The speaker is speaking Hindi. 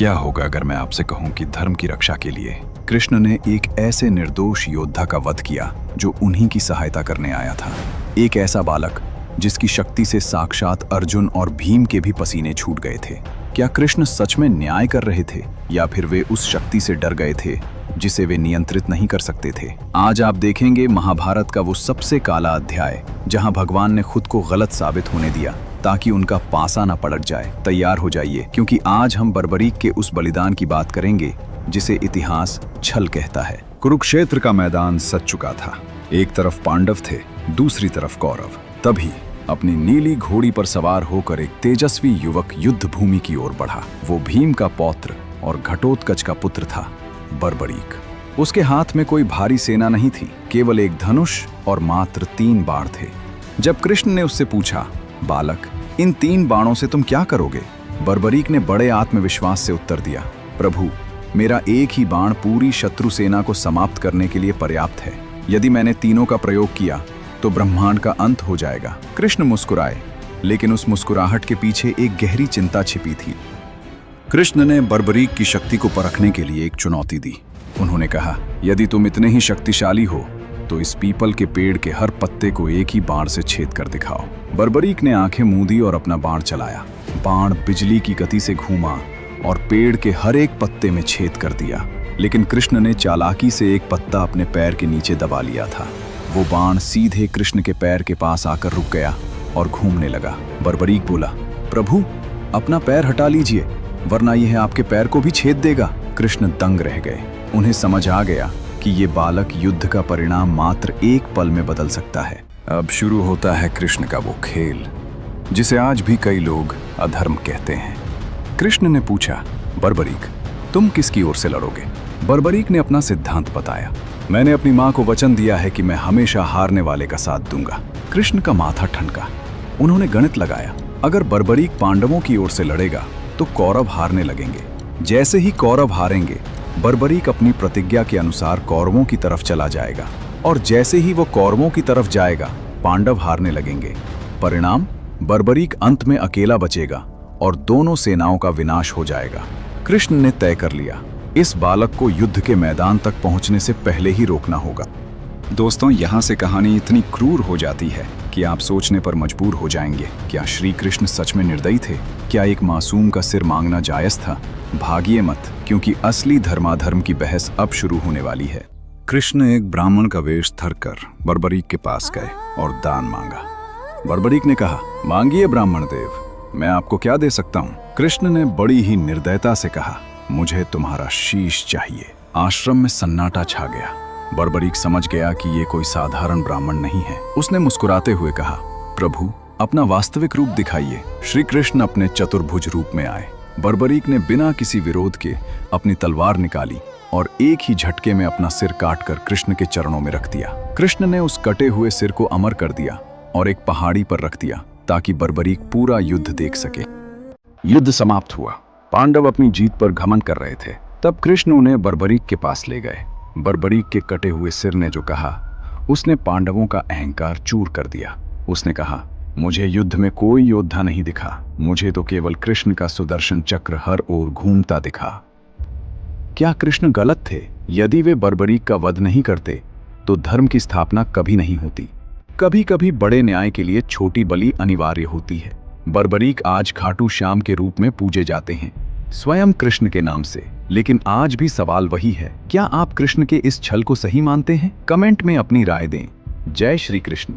क्या होगा अगर मैं आपसे कहूं कि धर्म की रक्षा के लिए कृष्ण ने एक ऐसे निर्दोष योद्धा का वध किया जो उन्हीं की सहायता करने आया था। एक ऐसा बालक जिसकी शक्ति से साक्षात अर्जुन और भीम के भी पसीने छूट गए थे। क्या कृष्ण सच में न्याय कर रहे थे या फिर वे उस शक्ति से डर गए थे जिसे वे नियंत्रित नहीं कर सकते थे? आज आप देखेंगे महाभारत का वो सबसे काला अध्याय जहां भगवान ने खुद को गलत साबित होने दिया ताकि उनका पासा न पलट जाए। तैयार हो जाइए, क्योंकि आज हम बर्बरीक के उस बलिदान की बात करेंगे जिसे इतिहास छल कहता है। कुरुक्षेत्र का मैदान सज चुका था। एक तरफ पांडव थे, दूसरी तरफ कौरव। तभी अपनी नीली घोड़ी पर सवार होकर एक तेजस्वी युवक युद्ध भूमि की ओर बढ़ा। वो भीम का पौत्र और घटोत्कच का पुत्र था, बर्बरीक। उसके हाथ में कोई भारी सेना नहीं थी, केवल एक धनुष और मात्र 3 बाण थे। जब कृष्ण ने उससे पूछा, बालक, इन 3 बाणों से तुम क्या करोगे? बर्बरीक ने बड़े आत्मविश्वास से उत्तर दिया, प्रभु, मेरा एक ही बाण पूरी शत्रु सेना को समाप्त करने के लिए पर्याप्त है। यदि मैंने तीनों का प्रयोग किया तो ब्रह्मांड का अंत हो जाएगा। कृष्ण मुस्कुराए, लेकिन उस मुस्कुराहट के पीछे एक गहरी चिंता छिपी थी। कृष्ण ने बर्बरीक की शक्ति को परखने के लिए एक चुनौती दी। उन्होंने कहा, यदि तुम इतने ही शक्तिशाली हो तो इस पीपल के पेड़ के हर पत्ते को एक ही बाण से छेद कर दिखाओ। बर्बरीक ने आंखें मूंदी और अपना बाण चलाया। बाण बिजली की गति से घूमा और पेड़ के हर एक पत्ते में छेद कर दिया। लेकिन कृष्ण ने चालाकी से एक पत्ता अपने पैर के नीचे दबा लिया था। वो बाण सीधे कृष्ण के पैर के पास आकर रुक गया और घूमने लगा। बर्बरीक बोला, प्रभु, अपना पैर हटा लीजिए, वरना यह आपके पैर को भी छेद देगा। कृष्ण दंग रह गए। उन्हें समझ आ गया कि ये बालक युद्ध का परिणाम मात्र एक पल में बदल सकता है। अब शुरू होता है कृष्ण का वो खेल जिसे आज भी कई लोग अधर्म कहते हैं। कृष्ण ने पूछा, बर्बरीक, तुम किसकी ओर से लड़ोगे? बर्बरीक ने अपना सिद्धांत बताया, मैंने अपनी मां को वचन दिया है कि मैं हमेशा हारने वाले का साथ दूंगा। कृष्ण का माथा ठनका। उन्होंने गणित लगाया, अगर बर्बरीक पांडवों की ओर से लड़ेगा तो कौरव हारने लगेंगे। जैसे ही कौरव हारेंगे, बर्बरीक अपनी प्रतिज्ञा के अनुसार कौरवों की तरफ चला जाएगा, और जैसे ही वो कौरवों की तरफ जाएगा, पांडव हारने लगेंगे। परिणाम, बर्बरीक अंत में अकेला बचेगा और दोनों सेनाओं का विनाश हो जाएगा। कृष्ण ने तय कर लिया, इस बालक को युद्ध के मैदान तक पहुंचने से पहले ही रोकना होगा। दोस्तों, यहाँ से कहानी इतनी क्रूर हो जाती है कि आप सोचने पर मजबूर हो जाएंगे, क्या श्री कृष्ण सच में निर्दयी थे? क्या एक मासूम का सिर मांगना जायज था? भागिए मत, क्योंकि असली धर्माधर्म की बहस अब शुरू होने वाली है। कृष्ण एक ब्राह्मण का वेश धरकर बर्बरीक के पास गए और दान मांगा। बर्बरीक ने कहा, मांगिए ब्राह्मण देव, मैं आपको क्या दे सकता हूँ? कृष्ण ने बड़ी ही निर्दयता से कहा, मुझे तुम्हारा शीश चाहिए। आश्रम में सन्नाटा छा गया। बर्बरीक समझ गया कि ये कोई साधारण ब्राह्मण नहीं है। उसने मुस्कुराते हुए कहा, प्रभु, अपना वास्तविक रूप दिखाइए। श्री कृष्ण अपने चतुर्भुज रूप में आए। बर्बरीक ने बिना किसी विरोध के अपनी तलवार निकाली और एक ही झटके में अपना सिर काटकर कृष्ण के चरणों में रख दिया। कृष्ण ने उस कटे हुए सिर को अमर कर दिया और एक पहाड़ी पर रख दिया ताकि बर्बरीक पूरा युद्ध देख सके। युद्ध समाप्त हुआ। पांडव अपनी जीत पर घमंड कर रहे थे। तब कृष्ण उन्हें बर्बरीक के पास ले गए। बर्बरीक के कटे हुए सिर ने जो कहा, उसने पांडवों का अहंकार चूर कर दिया। उसने कहा, मुझे युद्ध में कोई योद्धा नहीं दिखा, मुझे तो केवल कृष्ण का सुदर्शन चक्र हर ओर घूमता दिखा। क्या कृष्ण गलत थे? यदि वे बर्बरीक का वध नहीं करते तो धर्म की स्थापना कभी नहीं होती। कभी कभी बड़े न्याय के लिए छोटी बलि अनिवार्य होती है। बर्बरीक आज खाटू श्याम के रूप में पूजे जाते हैं, स्वयं कृष्ण के नाम से। लेकिन आज भी सवाल वही है, क्या आप कृष्ण के इस छल को सही मानते हैं? कमेंट में अपनी राय दें। जय श्री कृष्ण।